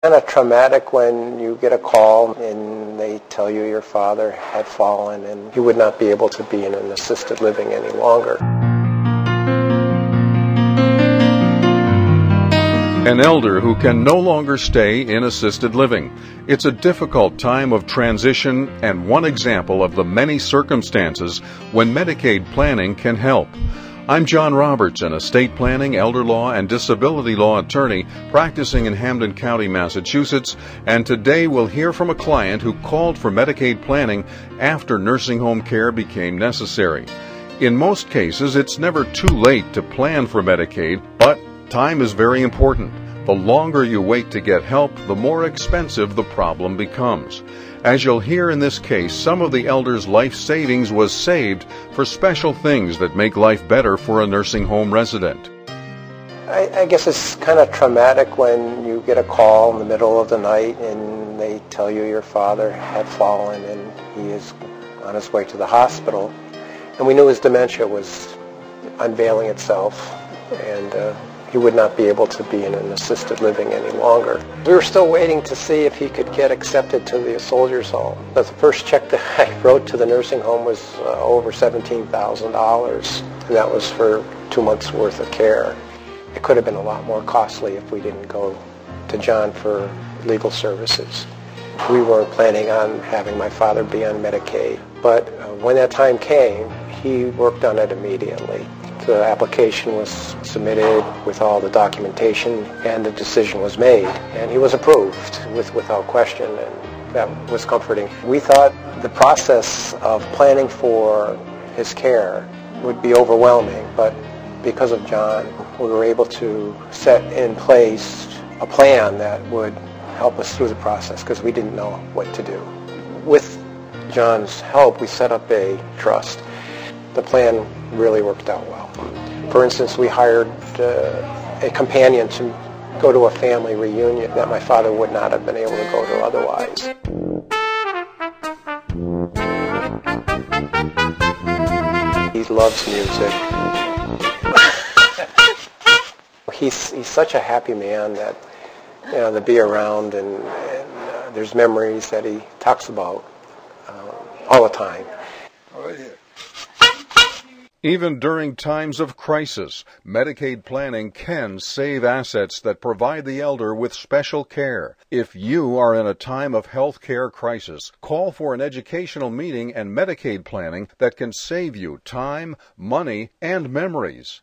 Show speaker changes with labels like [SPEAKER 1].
[SPEAKER 1] Kind of traumatic when you get a call and they tell you your father had fallen and he would not be able to be in an assisted living any longer.
[SPEAKER 2] An elder who can no longer stay in assisted living. It's a difficult time of transition and one example of the many circumstances when Medicaid planning can help. I'm John Roberts, an estate planning, elder law, and disability law attorney practicing in Hampden County, Massachusetts, and today we'll hear from a client who called for Medicaid planning after nursing home care became necessary. In most cases, it's never too late to plan for Medicaid, but time is very important. The longer you wait to get help, the more expensive the problem becomes. As you'll hear in this case, some of the elder's life savings was saved for special things that make life better for a nursing home resident.
[SPEAKER 1] I guess it's kind of traumatic when you get a call in the middle of the night and they tell you your father had fallen and he is on his way to the hospital. And we knew his dementia was unveiling itself and he would not be able to be in an assisted living any longer. We were still waiting to see if he could get accepted to the soldiers' home. The first check that I wrote to the nursing home was over $17,000, and that was for 2 months' worth of care. It could have been a lot more costly if we didn't go to John for legal services. We weren't planning on having my father be on Medicaid, but when that time came, he worked on it immediately. The application was submitted with all the documentation and the decision was made and he was approved without question, and that was comforting. We thought the process of planning for his care would be overwhelming, but because of John we were able to set in place a plan that would help us through the process because we didn't know what to do. With John's help we set up a trust. The plan really worked out well. For instance, we hired a companion to go to a family reunion that my father would not have been able to go to otherwise. He loves music. He's such a happy man that, you know, to be around and there's memories that he talks about all the time.
[SPEAKER 3] Oh, yeah.
[SPEAKER 2] Even during times of crisis, Medicaid planning can save assets that provide the elder with special care. If you are in a time of health care crisis, call for an educational meeting and Medicaid planning that can save you time, money, and memories.